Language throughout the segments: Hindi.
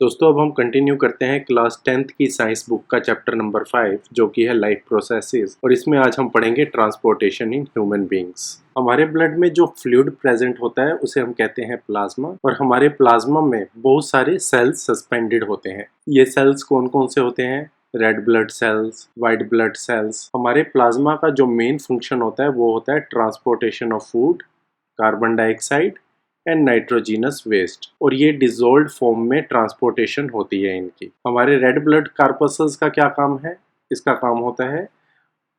दोस्तों अब हम कंटिन्यू करते हैं क्लास 10th की साइंस बुक का चैप्टर नंबर 5 जो कि है लाइफ प्रोसेसेस और इसमें आज हम पढ़ेंगे ट्रांसपोर्टेशन इन ह्यूमन बींग्स। हमारे ब्लड में जो फ्लूइड प्रेजेंट होता है उसे हम कहते हैं प्लाज्मा और हमारे प्लाज्मा में बहुत सारे सेल्स सस्पेंडेड होते हैं। ये सेल्स कौन कौन से होते हैं? Red blood cells, white blood cells. हमारे प्लाज्मा का जो मेन फंक्शन होता है वो होता है transportation of food, carbon dioxide and nitrogenous waste, और ये डिजोल्व फॉर्म में ट्रांसपोर्टेशन होती है इनकी। हमारे रेड ब्लड कार्पसेस का क्या काम है? इसका काम होता है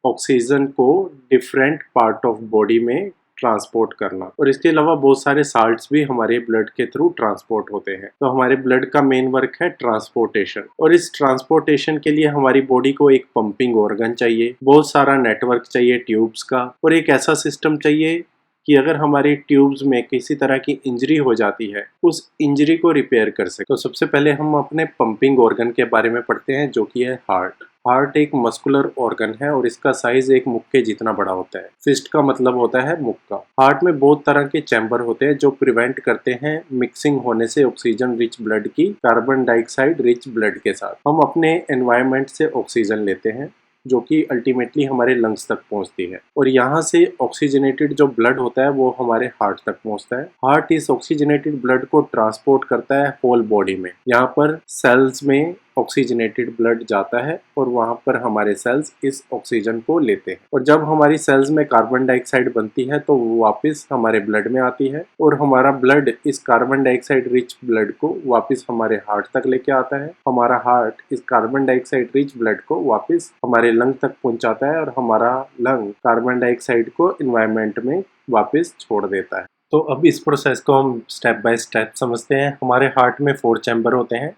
ऑक्सीजन को डिफरेंट पार्ट ऑफ बॉडी में ट्रांसपोर्ट करना, और इसके अलावा बहुत सारे साल्ट्स भी हमारे ब्लड के थ्रू ट्रांसपोर्ट होते हैं। तो हमारे ब्लड का मेन वर्क है ट्रांसपोर्टेशन, और इस ट्रांसपोर्टेशन के लिए हमारी बॉडी को एक पंपिंग ऑर्गन चाहिए, बहुत सारा नेटवर्क चाहिए ट्यूब्स का, और एक ऐसा सिस्टम चाहिए कि अगर हमारी ट्यूब्स में किसी तरह की इंजरी हो जाती है उस इंजरी को रिपेयर कर सके। तो सबसे पहले हम अपने पंपिंग ऑर्गन के बारे में पढ़ते हैं जो कि है हार्ट। हार्ट एक मस्कुलर ऑर्गन है और इसका साइज एक मुक्के जितना बड़ा होता है। फिस्ट का मतलब होता है मुक्का। हार्ट में बहुत तरह के चैम्बर होते हैं जो प्रिवेंट करते हैं मिक्सिंग होने से ऑक्सीजन रिच ब्लड की कार्बन डाइऑक्साइड रिच ब्लड के साथ। हम अपने एनवायरनमेंट से ऑक्सीजन लेते हैं जो कि अल्टीमेटली हमारे लंग्स तक पहुंचती है, और यहाँ से ऑक्सीजनेटेड जो ब्लड होता है वो हमारे हार्ट तक पहुंचता है। हार्ट इस ऑक्सीजनेटेड ब्लड को ट्रांसपोर्ट करता है होल बॉडी में। यहाँ पर सेल्स में ऑक्सीजनेटेड ब्लड जाता है और वहाँ पर हमारे सेल्स इस ऑक्सीजन को लेते हैं, और जब हमारी सेल्स में कार्बन डाइऑक्साइड बनती है तो वो वापस हमारे ब्लड में आती है, और हमारा ब्लड इस कार्बन डाइऑक्साइड रिच ब्लड को वापस हमारे हार्ट तक लेके आता है। हमारा हार्ट इस कार्बन डाइऑक्साइड रिच ब्लड को वापस हमारे लंग तक पहुंचाता है, और हमारा लंग कार्बन डाइऑक्साइड को एनवायरनमेंट में वापस छोड़ देता है। तो अब इस प्रोसेस को हम स्टेप बाय स्टेप समझते हैं। हमारे हार्ट में 4 चैम्बर होते हैं,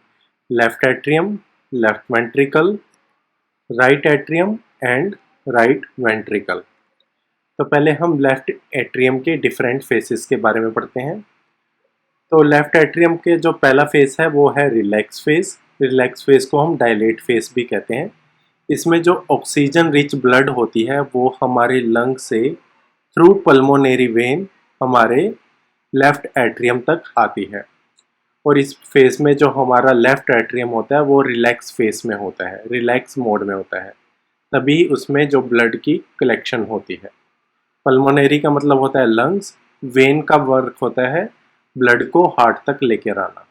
left atrium, left ventricle, right atrium and right ventricle. तो पहले हम लेफ्ट एट्रियम के डिफरेंट फेसेस के बारे में पढ़ते हैं। तो लेफ्ट एट्रियम के जो पहला फेस है वो है रिलैक्स फेस। रिलैक्स फेस को हम डायलेट फेस भी कहते हैं। इसमें जो ऑक्सीजन रिच ब्लड होती है वो हमारे लंग से थ्रू पल्मोनरी वेन हमारे लेफ्ट एट्रियम तक आती है, और इस फेस में जो हमारा लेफ्ट एट्रियम होता है वो रिलैक्स फेस में होता है, रिलैक्स मोड में होता है, तभी उसमें जो ब्लड की कलेक्शन होती है। पल्मोनरी का मतलब होता है लंग्स, वेन का वर्क होता है ब्लड को हार्ट तक लेकर आना।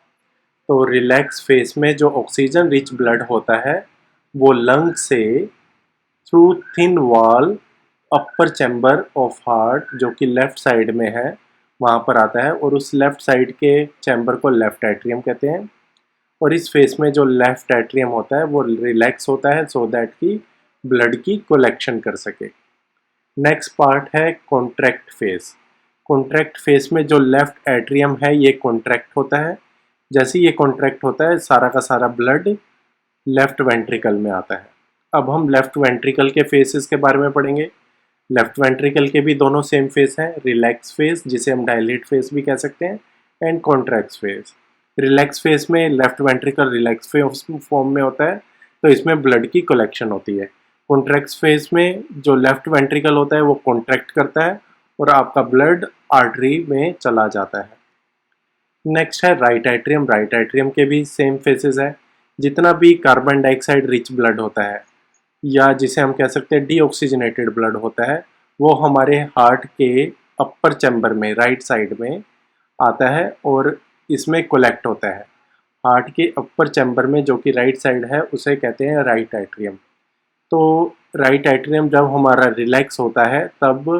तो रिलैक्स फेस में जो ऑक्सीजन रिच ब्लड होता है वो लंग से through thin wall upper chamber of heart जो कि लेफ्ट साइड में है वहाँ पर आता है, और उस लेफ्ट साइड के चैम्बर को लेफ्ट एट्रियम कहते हैं। और इस फेस में जो लेफ्ट एट्रियम होता है वो रिलैक्स होता है सो दैट कि ब्लड की कलेक्शन कर सके। नेक्स्ट पार्ट है कॉन्ट्रैक्ट फेस। कॉन्ट्रैक्ट फेस में जो लेफ्ट एट्रियम है ये कॉन्ट्रैक्ट होता है। जैसे ये कॉन्ट्रैक्ट होता है सारा का सारा ब्लड लेफ्ट वेंट्रिकल में आता है। अब हम लेफ्ट वेंट्रिकल के फेसेस के बारे में पढ़ेंगे। लेफ्ट वेंट्रिकल के भी दोनों सेम फेस हैं, रिलैक्स फेस जिसे हम डायलेट फेस भी कह सकते हैं and contract phase. Relax phase में left ventricle relax phase form में होता है, तो इसमें ब्लड की कलेक्शन होती है। कॉन्ट्रैक्ट फेस में जो लेफ्ट वेंट्रिकल होता है वो कॉन्ट्रैक्ट करता है और आपका ब्लड आर्टरी में चला जाता है। नेक्स्ट है राइट एट्रियम। राइट एट्रियम के भी सेम फेसेस है। जितना भी कार्बन डाइऑक्साइड रिच ब्लड होता है या जिसे हम कह सकते हैं डीऑक्सीजनेटेड ब्लड होता है वो हमारे हार्ट के अपर चैम्बर में राइट साइड में आता है और इसमें कलेक्ट होता है। हार्ट के अपर चैम्बर में जो कि राइट साइड है उसे कहते हैं राइट एट्रियम। तो राइट एट्रियम जब हमारा रिलैक्स होता है तब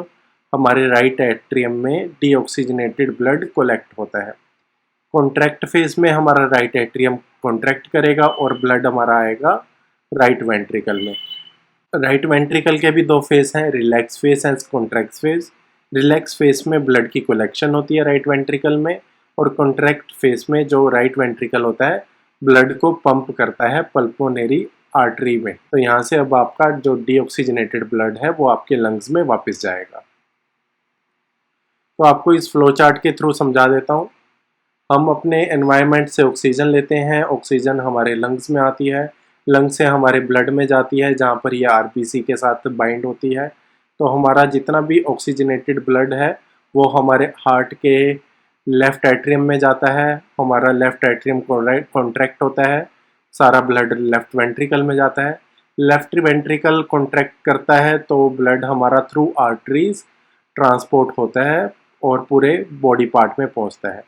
हमारे राइट एट्रियम में डीऑक्सीजनेटेड ब्लड कलेक्ट होता है। कॉन्ट्रैक्ट फेज में हमारा राइट एट्रियम कॉन्ट्रैक्ट करेगा और ब्लड हमारा आएगा राइट वेंट्रिकल में। राइट वेंट्रिकल के भी 2 फेस हैं, relax face and contract phase. Relax phase में ब्लड की कलेक्शन होती है राइट वेंट्रिकल में, और कॉन्ट्रैक्ट फेस में जो राइट वेंट्रिकल होता है ब्लड को पंप करता है पल्मोनरी आर्टरी में। तो यहाँ से अब आपका जो डीऑक्सीजनेटेड ब्लड है वो आपके लंग्स में वापस जाएगा। तो आपको इस फ्लो चार्ट के थ्रू समझा देता हूँ। हम अपने एनवायरनमेंट से ऑक्सीजन लेते हैं, ऑक्सीजन हमारे लंग्स में आती है, लंग्स से हमारे ब्लड में जाती है जहाँ पर ये आरबीसी के साथ बाइंड होती है। तो हमारा जितना भी ऑक्सीजनेटेड ब्लड है वो हमारे हार्ट के लेफ़्ट एट्रियम में जाता है, हमारा लेफ़्ट एट्रियम कॉन्ट्रैक्ट होता है, सारा ब्लड लेफ़्ट वेंट्रिकल में जाता है। लेफ़्ट वेंट्रिकल कॉन्ट्रैक्ट करता है तो ब्लड हमारा थ्रू आर्टरीज ट्रांसपोर्ट होता है और पूरे बॉडी पार्ट में पहुंचता है।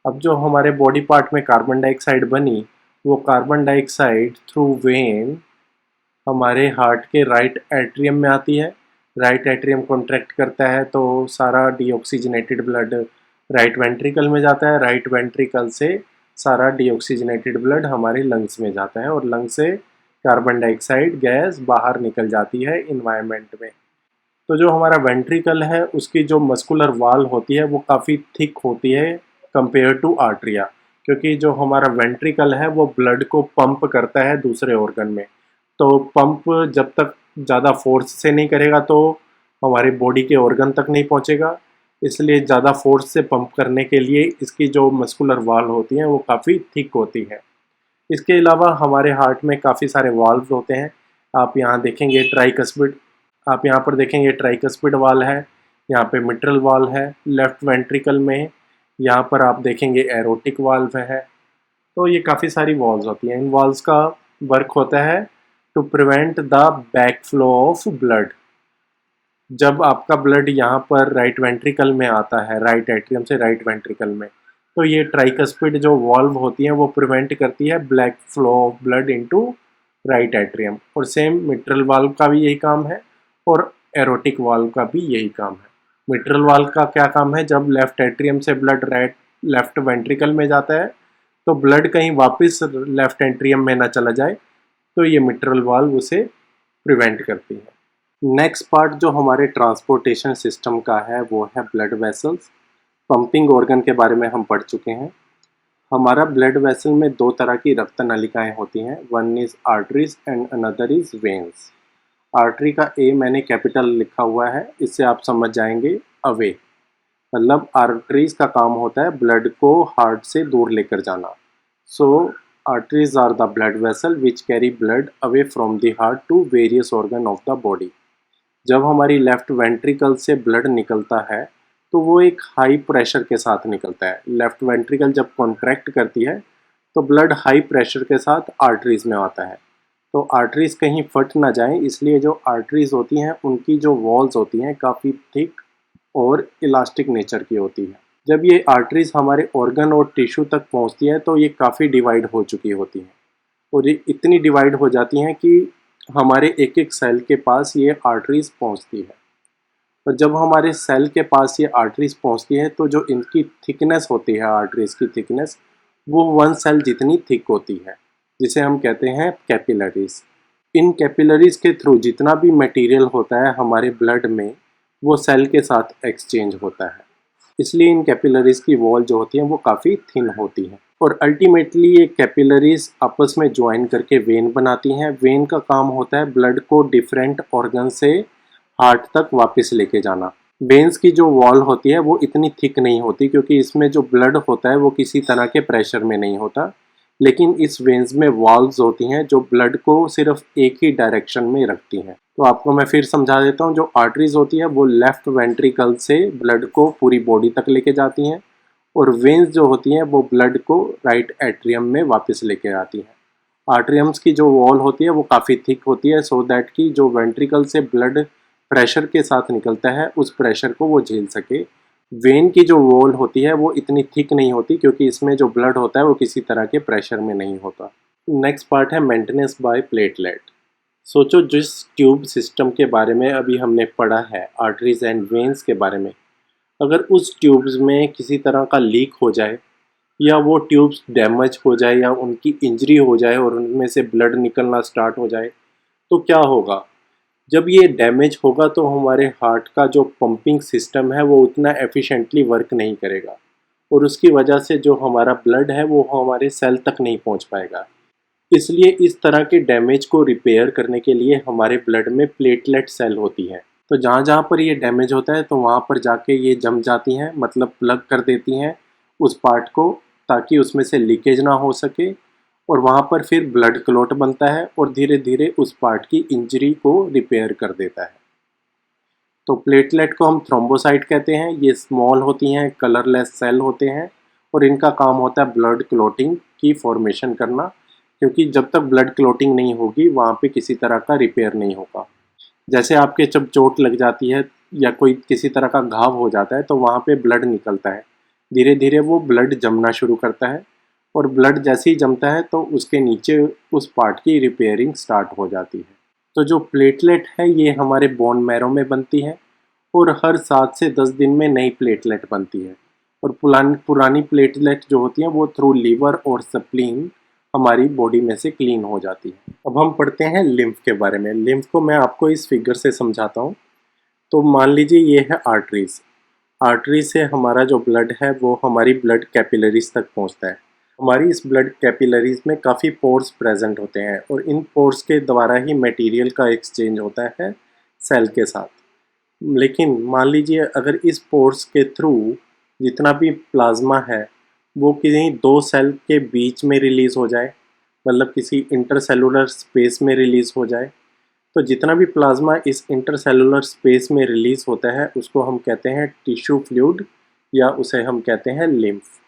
अब जो हमारे बॉडी पार्ट में कार्बन डाइऑक्साइड बनी, वो कार्बन डाइऑक्साइड थ्रू वेन हमारे हार्ट के राइट एट्रियम में आती है। राइट एट्रियम कॉन्ट्रैक्ट करता है तो सारा डीऑक्सीजनेटेड ब्लड राइट वेंट्रिकल में जाता है। राइट वेंट्रिकल से सारा डीऑक्सीजनेटेड ब्लड हमारे लंग्स में जाता है और लंग से कार्बन डाइऑक्साइड गैस बाहर निकल जाती है इन्वायरमेंट में। तो जो हमारा वेंट्रिकल है उसकी जो मस्कुलर वॉल होती है वो काफ़ी थिक होती है कंपेयर टू आर्टरिया, क्योंकि जो हमारा वेंट्रिकल है वो ब्लड को पंप करता है दूसरे ऑर्गन में। तो पंप जब तक ज़्यादा फोर्स से नहीं करेगा तो हमारे बॉडी के ऑर्गन तक नहीं पहुंचेगा, इसलिए ज़्यादा फोर्स से पंप करने के लिए इसकी जो मस्कुलर वॉल होती हैं वो काफ़ी थिक होती है। इसके अलावा हमारे हार्ट में काफ़ी सारे वाल्व होते हैं। आप यहाँ देखेंगे ट्राइकस्पिड, आप यहाँ पर देखेंगे ट्राइकस्पिड वाल है, यहाँ पे मिट्रल वाल है लेफ्ट वेंट्रिकल में, यहाँ पर आप देखेंगे एरोटिक वाल्व है। तो ये काफ़ी सारी वॉल्स होती हैं। इन वॉल्स का वर्क होता है to prevent the back flow of blood. जब आपका ब्लड यहाँ पर राइट वेंट्रिकल में आता है, राइट एट्रियम से राइट वेंट्रिकल में, तो ये ट्राइकस्पिड जो वॉल्व होती हैं वो प्रिवेंट करती है black flow of blood into right atrium. और सेम मिट्रल वाल्व का भी यही काम है और एरोटिक वाल्व का भी यही काम है। मिट्रल वाल्व का क्या काम है, जब लेफ्ट एट्रियम से ब्लड राइट लेफ्ट वेंट्रिकल में जाता है तो ब्लड कहीं वापस लेफ्ट एट्रियम में ना चला जाए, तो ये मिट्रल वाल्व उसे प्रिवेंट करती है। नेक्स्ट पार्ट जो हमारे ट्रांसपोर्टेशन सिस्टम का है वो है ब्लड वेसल्स। पंपिंग ऑर्गन के बारे में हम पढ़ चुके हैं। हमारा ब्लड वेसल में दो तरह की रक्त नलिकाएं होती हैं, one is arteries and another is veins. Artery का ए मैंने कैपिटल लिखा हुआ है, इससे आप समझ जाएंगे अवे, मतलब आर्टरीज का काम होता है ब्लड को हार्ट से दूर लेकर जाना। So arteries are the blood vessel which carry blood away from the heart to various organ of the body. जब हमारी लेफ्ट वेंट्रिकल से ब्लड निकलता है तो वो एक हाई प्रेशर के साथ निकलता है। लेफ्ट वेंट्रिकल जब कॉन्ट्रैक्ट करती है तो ब्लड हाई प्रेशर के साथ आर्टरीज में आता है। तो आर्टरीज कहीं फट ना जाए, इसलिए जो आर्टरीज होती हैं उनकी जो वॉल्स होती हैं काफ़ी थिक और इलास्टिक नेचर की होती है। जब ये आर्टरीज हमारे ऑर्गन और टिश्यू तक पहुंचती है तो ये काफ़ी डिवाइड हो चुकी होती हैं और ये इतनी डिवाइड हो जाती हैं कि हमारे एक एक सेल के पास ये आर्टरीज पहुंचती है। और जब हमारे सेल के पास ये आर्टरीज पहुंचती है तो जो इनकी थिकनेस होती है, आर्टरीज की थिकनेस, वो वन सेल जितनी थिक होती है, जिसे हम कहते हैं कैपिलरीज। इन कैपिलरीज के थ्रू जितना भी मटेरियल होता है हमारे ब्लड में वो सेल के साथ एक्सचेंज होता है, इसलिए इन कैपिलरीज की वॉल जो होती है वो काफ़ी थिन होती है। और अल्टीमेटली ये कैपिलरीज आपस में ज्वाइन करके वेन बनाती हैं। वेन का काम होता है ब्लड को डिफरेंट ऑर्गन से हार्ट तक वापस लेके जाना। वेन्स की जो वॉल होती है वो इतनी थिक नहीं होती क्योंकि इसमें जो ब्लड होता है वो किसी तरह के प्रेशर में नहीं होता, लेकिन इस वेन्स में वॉल्व्स होती हैं जो ब्लड को सिर्फ एक ही डायरेक्शन में रखती हैं। तो आपको मैं फिर समझा देता हूँ। जो आर्टरीज होती है वो लेफ्ट वेंट्रिकल से ब्लड को पूरी बॉडी तक लेके जाती हैं और वेन्स जो होती हैं वो ब्लड को राइट एट्रियम में वापस लेके आती हैं। आर्टरियम्स की जो वॉल होती है वो काफ़ी थिक होती है सो दैट कि जो वेंट्रिकल से ब्लड प्रेशर के साथ निकलता है उस प्रेशर को वो झेल सके। वेन की जो वॉल होती है वो इतनी थिक नहीं होती क्योंकि इसमें जो ब्लड होता है वो किसी तरह के प्रेशर में नहीं होता। नेक्स्ट पार्ट है मेंटेनेंस बाय प्लेटलेट। सोचो जिस ट्यूब सिस्टम के बारे में अभी हमने पढ़ा है, आर्टरीज एंड वेन्स के बारे में, अगर उस ट्यूब्स में किसी तरह का लीक हो जाए या वो ट्यूब्स डैमेज हो जाए या उनकी इंजरी हो जाए और उनमें से ब्लड निकलना स्टार्ट हो जाए तो क्या होगा? जब ये डैमेज होगा तो हमारे हार्ट का जो पंपिंग सिस्टम है वो उतना एफिशिएंटली वर्क नहीं करेगा और उसकी वजह से जो हमारा ब्लड है वो हमारे सेल तक नहीं पहुंच पाएगा। इसलिए इस तरह के डैमेज को रिपेयर करने के लिए हमारे ब्लड में प्लेटलेट सेल होती हैं। तो जहाँ जहाँ पर ये डैमेज होता है तो वहाँ पर जाके ये जम जाती हैं, मतलब प्लग कर देती हैं उस पार्ट को ताकि उसमें से लीकेज ना हो सके और वहाँ पर फिर ब्लड क्लॉट बनता है और धीरे धीरे उस पार्ट की इंजरी को रिपेयर कर देता है। तो प्लेटलेट को हम थ्रोम्बोसाइट कहते हैं। ये स्मॉल होती हैं, कलरलेस सेल होते हैं और इनका काम होता है ब्लड क्लॉटिंग की फॉर्मेशन करना, क्योंकि जब तक ब्लड क्लॉटिंग नहीं होगी वहाँ पे किसी तरह का रिपेयर नहीं होगा। जैसे आपके जब चोट लग जाती है या कोई किसी तरह का घाव हो जाता है तो वहाँ पे ब्लड निकलता है, धीरे धीरे वो ब्लड जमना शुरू करता है और ब्लड जैसे ही जमता है तो उसके नीचे उस पार्ट की रिपेयरिंग स्टार्ट हो जाती है। तो जो प्लेटलेट है ये हमारे बोन मैरो में बनती है और हर 7 से 10 दिन में नई प्लेटलेट बनती है। और पुरानी प्लेटलेट जो होती हैं वो थ्रू लीवर और स्प्लीन हमारी बॉडी में से क्लीन हो जाती है। अब हम पढ़ते हैं लिम्फ के बारे में। लिम्फ को मैं आपको इस फिगर से समझाता हूँ। तो मान लीजिए ये है आर्टरीज। आर्टरी से हमारा जो ब्लड है वो हमारी ब्लड कैपिलरीज तक पहुँचता है। हमारी इस ब्लड कैपिलरीज में काफ़ी पोर्स प्रेजेंट होते हैं और इन पोर्स के द्वारा ही मटेरियल का एक्सचेंज होता है सेल के साथ। लेकिन मान लीजिए अगर इस पोर्स के थ्रू जितना भी प्लाज्मा है वो किसी दो सेल के बीच में रिलीज़ हो जाए, मतलब किसी इंटरसेलुलर स्पेस में रिलीज़ हो जाए, तो जितना भी प्लाज्मा इस इंटरसेलुलर स्पेस में रिलीज़ होता है उसको हम कहते हैं टिश्यू फ्लूइड या उसे हम कहते हैं लिम्फ।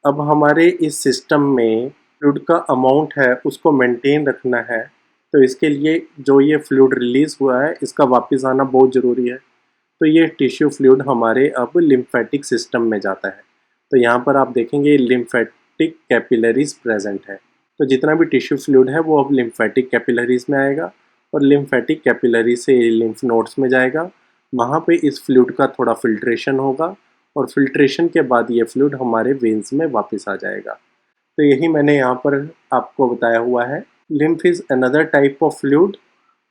अब हमारे इस सिस्टम में फ्लूइड का अमाउंट है उसको मेंटेन रखना है, तो इसके लिए जो ये फ्लूइड रिलीज़ हुआ है इसका वापस आना बहुत ज़रूरी है। तो ये टिश्यू फ्लूइड हमारे अब लिम्फेटिक सिस्टम में जाता है। तो यहाँ पर आप देखेंगे लिम्फेटिक कैपिलरीज प्रेजेंट है। तो जितना भी टिश्यू फ्लूइड है वो अब लिम्फेटिक कैपिलरीज में आएगा और लिम्फेटिक कैपिलरी से लिम्फ नोड्स में जाएगा। वहाँ पे इस फ्लूइड का थोड़ा फिल्ट्रेशन होगा और फिल्ट्रेशन के बाद ये फ्लूइड हमारे वेन्स में वापस आ जाएगा। तो यही मैंने यहाँ पर आपको बताया हुआ है। Lymph is another type of fluid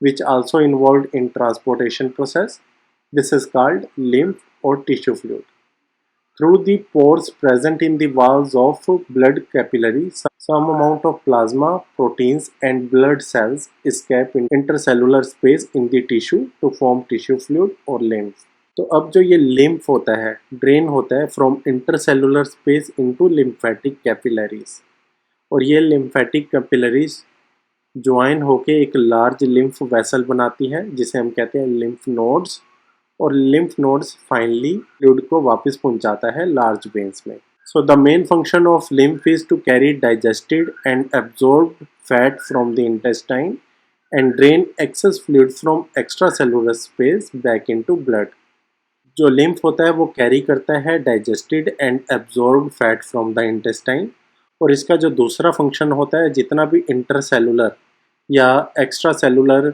which also involved in transportation process. This is called lymph or tissue fluid. Through the pores present in the walls of blood capillaries, some amount of plasma, proteins and blood cells escape in intercellular space in the tissue to form tissue fluid or lymph. तो अब जो ये lymph होता है ड्रेन होता है from intercellular space into lymphatic capillaries और ये lymphatic capillaries ज्वाइन होके एक लार्ज लिम्फ वेसल बनाती है जिसे हम कहते हैं लिम्फ नोड्स और लिम्फ नोड्स फाइनली फ्लूइड को वापस पहुंचाता है लार्ज वेन्स में। So the main function of lymph is to carry digested and absorbed fat from the intestine and drain excess fluid from extra cellular space back into blood. जो लिम्फ होता है वो कैरी करता है digested and absorbed fat from the intestine और इसका जो दूसरा फंक्शन होता है जितना भी इंटरसेलुलर या एक्स्ट्रा सेलुलर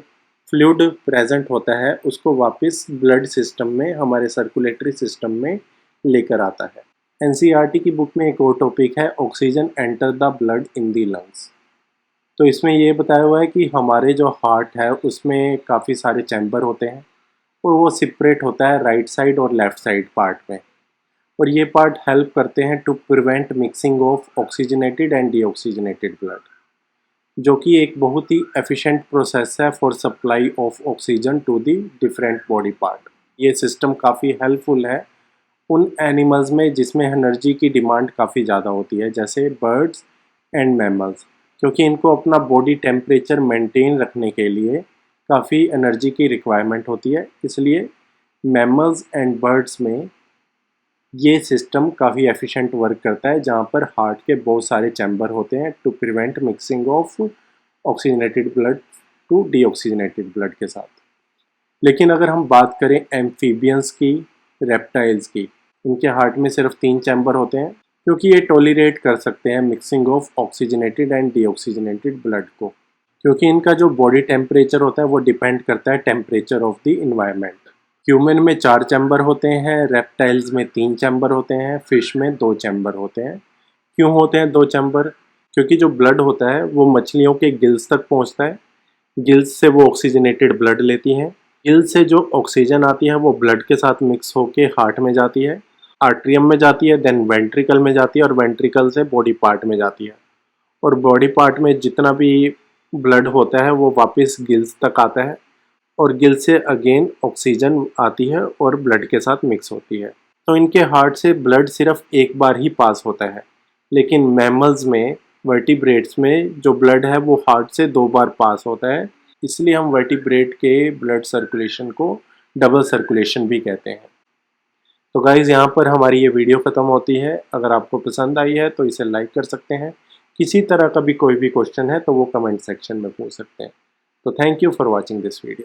फ्लूइड प्रेजेंट होता है उसको वापस ब्लड सिस्टम में हमारे सर्कुलेटरी सिस्टम में लेकर आता है। एनसीईआरटी की बुक में एक और टॉपिक है oxygen enter the blood in the lungs. तो इसमें ये बताया हुआ है कि हमारे जो हार्ट है उसमें काफ़ी सारे चैम्बर होते हैं और वो सेपरेट होता है राइट साइड और लेफ़्ट साइड पार्ट में और ये पार्ट हेल्प करते हैं to prevent mixing of oxygenated and deoxygenated blood, जो कि एक बहुत ही एफिशिएंट प्रोसेस है for supply of oxygen to the different body part. ये सिस्टम काफ़ी हेल्पफुल है उन एनिमल्स में जिसमें एनर्जी की डिमांड काफ़ी ज़्यादा होती है, जैसे बर्ड्स एंड मैमल्स, क्योंकि इनको अपना बॉडी टेम्परेचर मेंटेन रखने के लिए काफ़ी एनर्जी की रिक्वायरमेंट होती है। इसलिए मैमल्स एंड बर्ड्स में ये सिस्टम काफ़ी एफिशिएंट वर्क करता है जहाँ पर हार्ट के बहुत सारे चैम्बर होते हैं to prevent mixing of oxygenated blood to deoxygenated blood के साथ। लेकिन अगर हम बात करें एम्फीबियंस की, रेप्टाइल्स की, इनके हार्ट में सिर्फ 3 चैम्बर होते हैं क्योंकि ये टॉलरेट कर सकते हैं mixing of oxygenated and deoxygenated blood को, क्योंकि इनका जो बॉडी टेम्परेचर होता है वो डिपेंड करता है temperature of the environment. Human में 4 चैम्बर होते हैं, रेप्टाइल्स में 3 चैम्बर होते हैं, फिश में 2 चैम्बर होते हैं। क्यों होते हैं 2 चैम्बर? क्योंकि जो ब्लड होता है वो मछलियों के गिल्स तक पहुंचता है, गिल्स से वो ऑक्सीजनेटेड ब्लड लेती हैं, गिल्स से जो ऑक्सीजन आती है वो ब्लड के साथ मिक्स होके हार्ट में जाती है, आर्ट्रियम में जाती है, देन वेंट्रिकल में जाती है और वेंट्रिकल से बॉडी पार्ट में जाती है और बॉडी पार्ट में जितना भी ब्लड होता है वो वापस गिल्स तक आता है और गिल से अगेन ऑक्सीजन आती है और ब्लड के साथ मिक्स होती है। तो इनके हार्ट से ब्लड सिर्फ एक बार ही पास होता है, लेकिन मैमल्स में, वर्टिब्रेट्स में जो ब्लड है वो हार्ट से 2 बार पास होता है। इसलिए हम वर्टिब्रेट के ब्लड सर्कुलेशन को डबल सर्कुलेशन भी कहते हैं। तो गाइज़ यहाँ पर हमारी ये वीडियो ख़त्म होती है। अगर आपको पसंद आई है तो इसे लाइक कर सकते हैं। किसी तरह का भी कोई भी क्वेश्चन है तो वो कमेंट सेक्शन में पूछ सकते हैं। तो thank you for watching this video.